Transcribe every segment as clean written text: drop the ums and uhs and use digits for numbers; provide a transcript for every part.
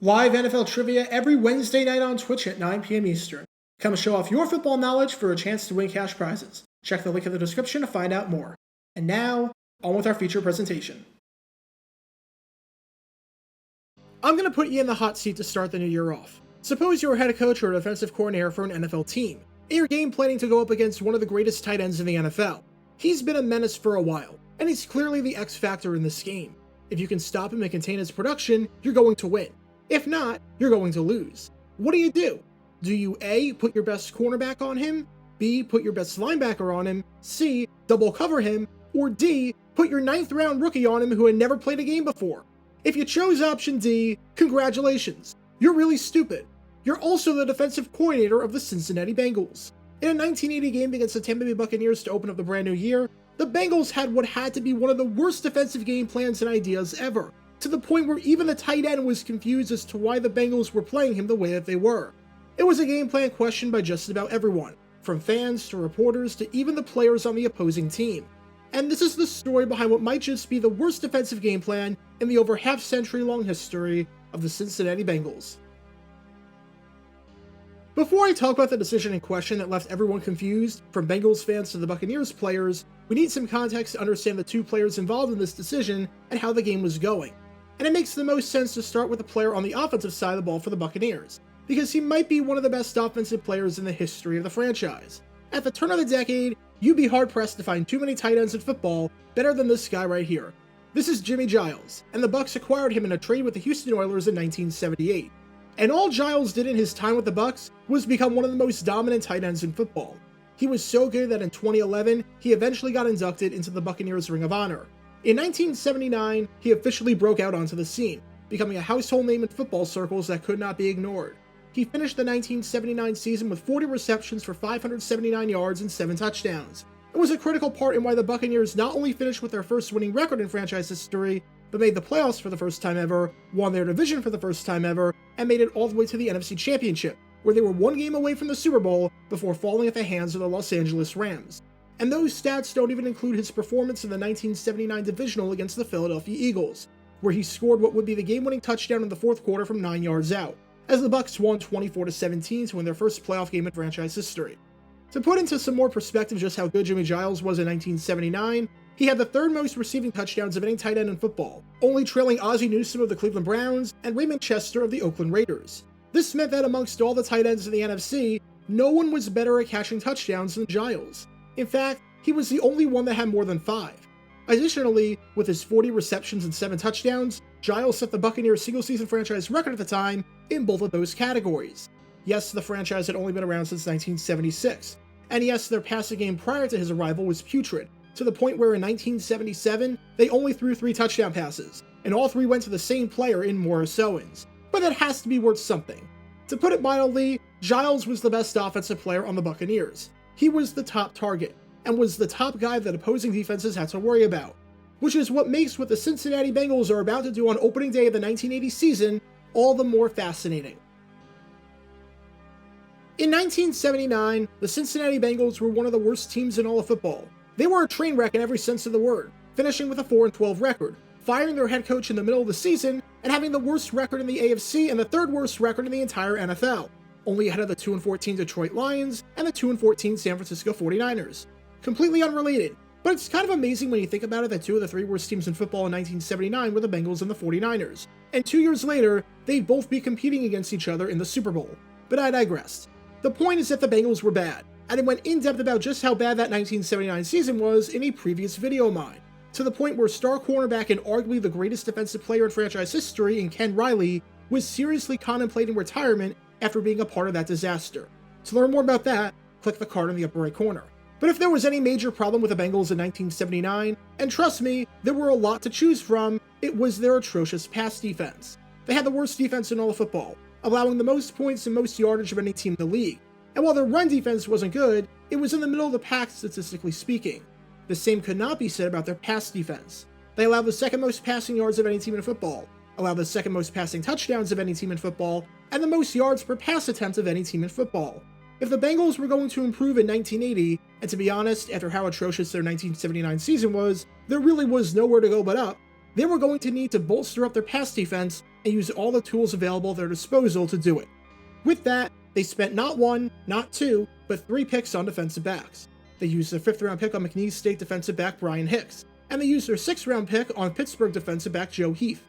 Live NFL trivia every Wednesday night on Twitch at 9 p.m. Eastern. Come show off your football knowledge for a chance to win cash prizes. Check the link in the description to find out more. And now, on with our feature presentation. I'm going to put you in the hot seat to start the new year off. Suppose you're a head coach or a defensive coordinator for an NFL team, and you're game planning to go up against one of the greatest tight ends in the NFL. He's been a menace for a while, and he's clearly the X factor in this game. If you can stop him and contain his production, you're going to win. If not, you're going to lose. What do? Do you A, put your best cornerback on him, B, put your best linebacker on him, C, double cover him, or D, put your 9th round rookie on him who had never played a game before? If you chose option D, congratulations. You're really stupid. You're also the defensive coordinator of the Cincinnati Bengals. In a 1980 game against the Tampa Bay Buccaneers to open up the brand new year, the Bengals had what had to be one of the worst defensive game plans and ideas ever, to the point where even the tight end was confused as to why the Bengals were playing him the way that they were. It was a game plan questioned by just about everyone, from fans to reporters to even the players on the opposing team. And this is the story behind what might just be the worst defensive game plan in the over half-century-long history of the Cincinnati Bengals. Before I talk about the decision in question that left everyone confused, from Bengals fans to the Buccaneers players, we need some context to understand the two players involved in this decision and how the game was going. And it makes the most sense to start with the player on the offensive side of the ball for the Buccaneers, because he might be one of the best offensive players in the history of the franchise. At the turn of the decade, you'd be hard-pressed to find too many tight ends in football better than this guy right here. This is Jimmie Giles, and the Bucs acquired him in a trade with the Houston Oilers in 1978. And all Giles did in his time with the Bucs was become one of the most dominant tight ends in football. He was so good that in 2011, he eventually got inducted into the Buccaneers Ring of Honor. In 1979, he officially broke out onto the scene, becoming a household name in football circles that could not be ignored. He finished the 1979 season with 40 receptions for 579 yards and 7 touchdowns. It was a critical part in why the Buccaneers not only finished with their first winning record in franchise history, but made the playoffs for the first time ever, won their division for the first time ever, and made it all the way to the NFC Championship, where they were one game away from the Super Bowl before falling at the hands of the Los Angeles Rams. And those stats don't even include his performance in the 1979 divisional against the Philadelphia Eagles, where he scored what would be the game-winning touchdown in the fourth quarter from 9 yards out, as the Bucs won 24-17 to win their first playoff game in franchise history. To put into some more perspective just how good Jimmie Giles was in 1979, he had the third most receiving touchdowns of any tight end in football, only trailing Ozzie Newsome of the Cleveland Browns and Raymond Chester of the Oakland Raiders. This meant that amongst all the tight ends in the NFC, no one was better at catching touchdowns than Giles. In fact, he was the only one that had more than 5. Additionally, with his 40 receptions and 7 touchdowns, Giles set the Buccaneers single-season franchise record at the time in both of those categories. Yes, the franchise had only been around since 1976, and yes, their passing game prior to his arrival was putrid, to the point where in 1977, they only threw 3 touchdown passes, and all 3 went to the same player in Morris Owens. But that has to be worth something. To put it mildly, Giles was the best offensive player on the Buccaneers. He was the top target, and was the top guy that opposing defenses had to worry about, which is what makes what the Cincinnati Bengals are about to do on opening day of the 1980 season all the more fascinating. In 1979, the Cincinnati Bengals were one of the worst teams in all of football. They were a train wreck in every sense of the word, finishing with a 4-12 record, firing their head coach in the middle of the season, and having the worst record in the AFC and the 3rd worst record in the entire NFL, only ahead of the 2-14 Detroit Lions and the 2-14 San Francisco 49ers. Completely unrelated, but it's kind of amazing when you think about it that 2 of the 3 worst teams in football in 1979 were the Bengals and the 49ers, and 2 years later, they'd both be competing against each other in the Super Bowl. But I digress. The point is that the Bengals were bad, and I went in-depth about just how bad that 1979 season was in a previous video of mine, to the point where star cornerback and arguably the greatest defensive player in franchise history in Ken Riley was seriously contemplating retirement after being a part of that disaster. To learn more about that, click the card in the upper right corner. But if there was any major problem with the Bengals in 1979, and trust me, there were a lot to choose from, it was their atrocious pass defense. They had the worst defense in all of football, allowing the most points and most yardage of any team in the league. And while their run defense wasn't good, it was in the middle of the pack statistically speaking. The same could not be said about their pass defense. They allowed the 2nd most passing yards of any team in football, allowed the 2nd most passing touchdowns of any team in football, and the most yards per pass attempt of any team in football. If the Bengals were going to improve in 1980, and to be honest, after how atrocious their 1979 season was, there really was nowhere to go but up, they were going to need to bolster up their pass defense and used all the tools available at their disposal to do it. With that, they spent not one, not two, but 3 picks on defensive backs. They used their 5th round pick on McNeese State defensive back Brian Hicks, and they used their 6th round pick on Pittsburgh defensive back Joe Heath.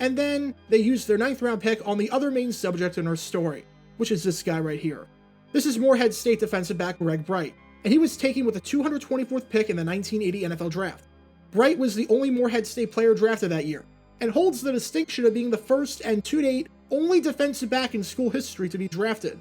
And then they used their 9th round pick on the other main subject in our story, which is this guy right here. This is Morehead State defensive back Greg Bright, and he was taken with the 224th pick in the 1980 NFL Draft. Bright was the only Morehead State player drafted that year, and holds the distinction of being the first and to date only defensive back in school history to be drafted.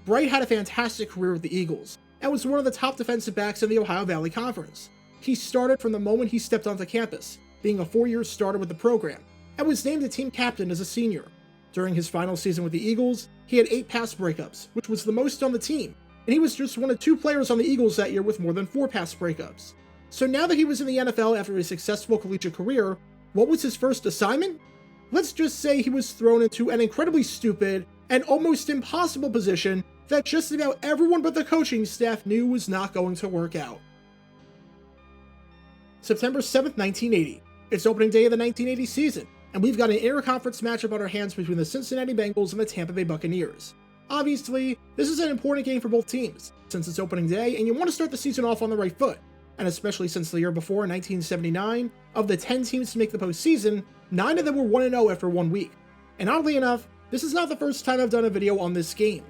Bright had a fantastic career with the Eagles, and was one of the top defensive backs in the Ohio Valley Conference. He started from the moment he stepped onto campus, being a 4-year starter with the program, and was named the team captain as a senior. During his final season with the Eagles, he had 8 pass breakups, which was the most on the team, and he was just one of 2 players on the Eagles that year with more than 4 pass breakups. So now that he was in the NFL after a successful collegiate career, what was his first assignment? Let's just say he was thrown into an incredibly stupid and almost impossible position that just about everyone but the coaching staff knew was not going to work out. September 7th, 1980. It's opening day of the 1980 season, and we've got an interconference matchup on our hands between the Cincinnati Bengals and the Tampa Bay Buccaneers. Obviously, this is an important game for both teams, since it's opening day and you want to start the season off on the right foot, and especially since the year before, 1979, of the 10 teams to make the postseason, 9 of them were 1-0 after 1 week. And oddly enough, this is not the first time I've done a video on this game.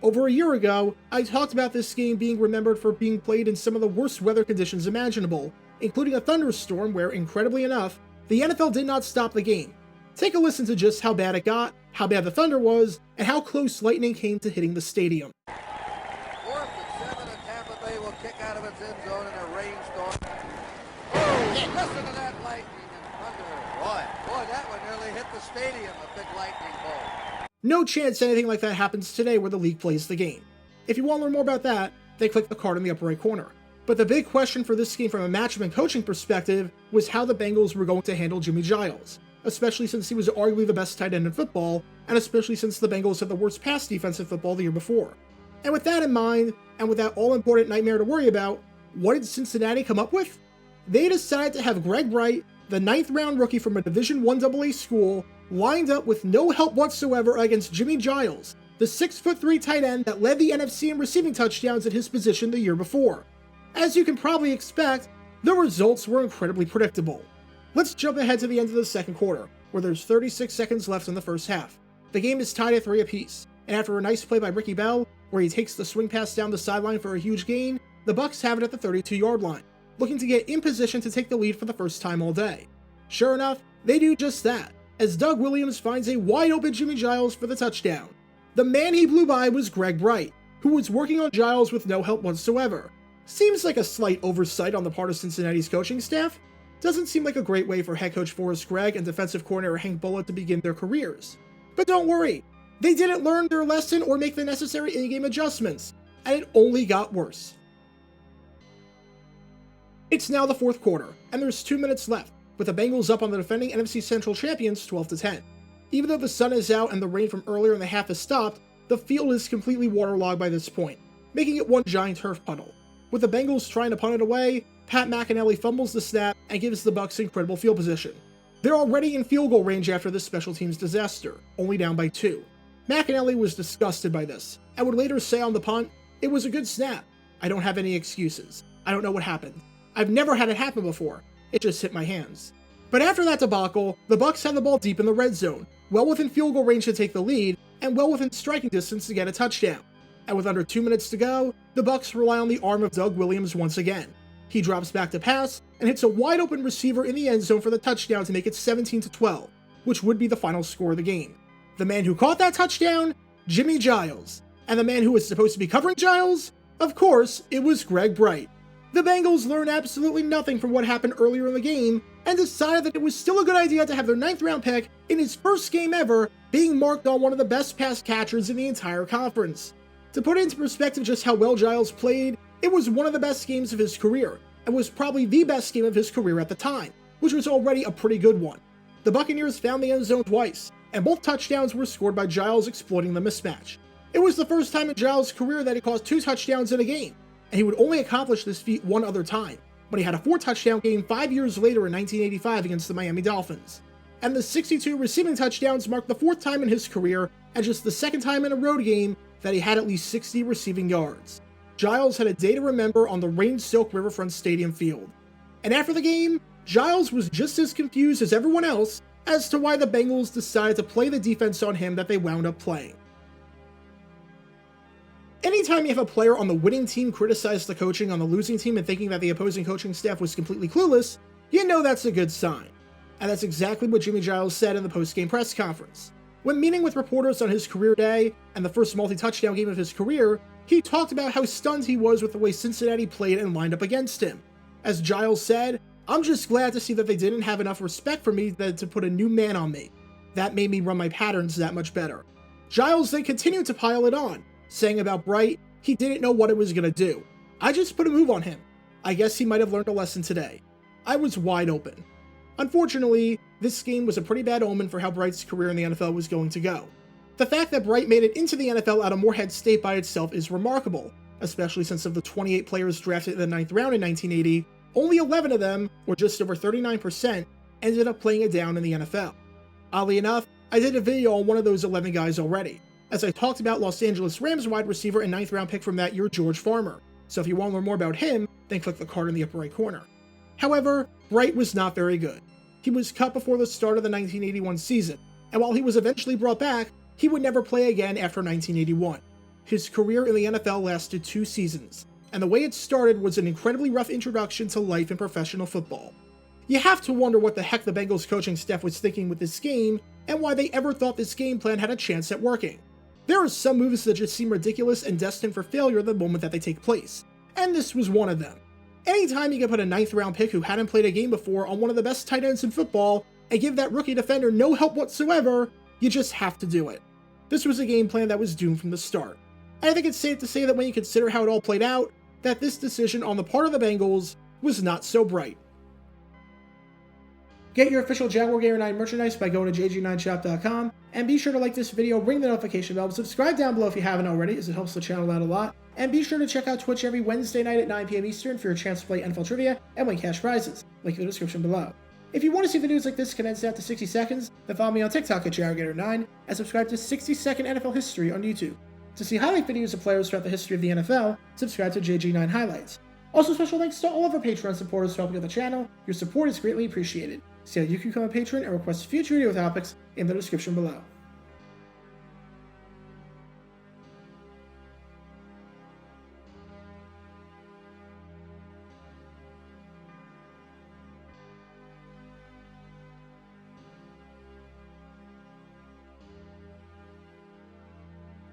Over a year ago, I talked about this game being remembered for being played in some of the worst weather conditions imaginable, including a thunderstorm where, incredibly enough, the NFL did not stop the game. Take a listen to just how bad it got, how bad the thunder was, and how close lightning came to hitting the stadium. 4th and 7, and Tampa Bay will kick out of its end zone in a rainstorm. Oh, listen to that lightning and thunder. Boy, that one nearly hit the stadium, a big lightning bolt. No chance anything like that happens today where the league plays the game. If you want to learn more about that, then click the card in the upper right corner. But the big question for this game from a matchup and coaching perspective was how the Bengals were going to handle Jimmie Giles, especially since he was arguably the best tight end in football, and especially since the Bengals had the worst pass defense in football the year before. And with that in mind, and with that all-important nightmare to worry about, what did Cincinnati come up with? They decided to have Greg Bright, the 9th round rookie from a Division I AA school, lined up with no help whatsoever against Jimmie Giles, the 6'3" tight end that led the NFC in receiving touchdowns at his position the year before. As you can probably expect, the results were incredibly predictable. Let's jump ahead to the end of the second quarter, where there's 36 seconds left in the first half. The game is tied at 3 apiece, and after a nice play by Ricky Bell, where he takes the swing pass down the sideline for a huge gain, the Bucs have it at the 32-yard line, looking to get in position to take the lead for the first time all day. Sure enough, they do just that, as Doug Williams finds a wide-open Jimmie Giles for the touchdown. The man he blew by was Greg Bright, who was working on Giles with no help whatsoever. Seems like a slight oversight on the part of Cincinnati's coaching staff. Doesn't seem like a great way for head coach Forrest Gregg and defensive coordinator Hank Bullough to begin their careers. But don't worry, they didn't learn their lesson or make the necessary in-game adjustments, and it only got worse. It's now the fourth quarter, and there's 2 minutes left, with the Bengals up on the defending NFC Central champions 12-10. Even though the sun is out and the rain from earlier in the half has stopped, the field is completely waterlogged by this point, making it one giant turf puddle. With the Bengals trying to punt it away, Pat McInally fumbles the snap and gives the Bucs incredible field position. They're already in field goal range after this special teams disaster, only down by 2. McInally was disgusted by this, and would later say on the punt, "It was a good snap. I don't have any excuses. I don't know what happened. I've never had it happen before. It just hit my hands." But after that debacle, the Bucs had the ball deep in the red zone, well within field goal range to take the lead, and well within striking distance to get a touchdown. And with under 2 minutes to go, the Bucs rely on the arm of Doug Williams once again. He drops back to pass, and hits a wide open receiver in the end zone for the touchdown to make it 17-12, which would be the final score of the game. The man who caught that touchdown? Jimmie Giles. And the man who was supposed to be covering Giles? Of course, it was Greg Bright. The Bengals learned absolutely nothing from what happened earlier in the game, and decided that it was still a good idea to have their 9th round pick in his first game ever being marked on one of the best pass catchers in the entire conference. To put it into perspective just how well Giles played, it was one of the best games of his career, and was probably the best game of his career at the time, which was already a pretty good one. The Buccaneers found the end zone twice, and both touchdowns were scored by Giles exploiting the mismatch. It was the first time in Giles' career that he caused 2 touchdowns in a game, and he would only accomplish this feat one other time, when he had a 4-touchdown game 5 years later in 1985 against the Miami Dolphins. and the 62 receiving touchdowns marked the 4th time in his career and just the 2nd time in a road game that he had at least 60 receiving yards. Giles had a day to remember on the rain-soaked Riverfront Stadium field. And after the game, Giles was just as confused as everyone else as to why the Bengals decided to play the defense on him that they wound up playing. Anytime you have a player on the winning team criticize the coaching on the losing team and thinking that the opposing coaching staff was completely clueless, you know that's a good sign. And that's exactly what Jimmie Giles said in the post-game press conference. When meeting with reporters on his career day and the first multi-touchdown game of his career, he talked about how stunned he was with the way Cincinnati played and lined up against him. As Giles said, "I'm just glad to see that they didn't have enough respect for me to put a new man on me. That made me run my patterns that much better." Giles then continued to pile it on, saying about Bright, he didn't know what it was going to do. "I just put a move on him. I guess he might have learned a lesson today. I was wide open." Unfortunately, this game was a pretty bad omen for how Bright's career in the NFL was going to go. The fact that Bright made it into the NFL out of Morehead State by itself is remarkable, especially since of the 28 players drafted in the 9th round in 1980, only 11 of them, or just over 39%, ended up playing it down in the NFL. Oddly enough, I did a video on one of those 11 guys already, as I talked about Los Angeles Rams wide receiver and 9th round pick from that year, George Farmer, so if you want to learn more about him, then click the card in the upper right corner. However, Bright was not very good. He was cut before the start of the 1981 season, and while he was eventually brought back, he would never play again after 1981. His career in the NFL lasted 2 seasons, and the way it started was an incredibly rough introduction to life in professional football. You have to wonder what the heck the Bengals coaching staff was thinking with this game, and why they ever thought this game plan had a chance at working. There are some moves that just seem ridiculous and destined for failure the moment that they take place, and this was one of them. Anytime you can put a 9th round pick who hadn't played a game before on one of the best tight ends in football, and give that rookie defender no help whatsoever, you just have to do it. This was a game plan that was doomed from the start. And I think it's safe to say that when you consider how it all played out, that this decision on the part of the Bengals was not so bright. Get your official Jaguar Gamer 9 merchandise by going to jg9shop.com, and be sure to like this video, ring the notification bell, subscribe down below if you haven't already, as it helps the channel out a lot, and be sure to check out Twitch every Wednesday night at 9 p.m. Eastern for your chance to play NFL Trivia and win cash prizes, link in the description below. If you want to see videos like this condensed down to 60 seconds, then follow me on TikTok at JaguarGator9, and subscribe to 60-Second NFL History on YouTube. To see highlight videos of players throughout the history of the NFL, subscribe to JG9 Highlights. Also, special thanks to all of our Patreon supporters for helping out the channel. Your support is greatly appreciated. See how you can become a patron and request future video topics in the description below.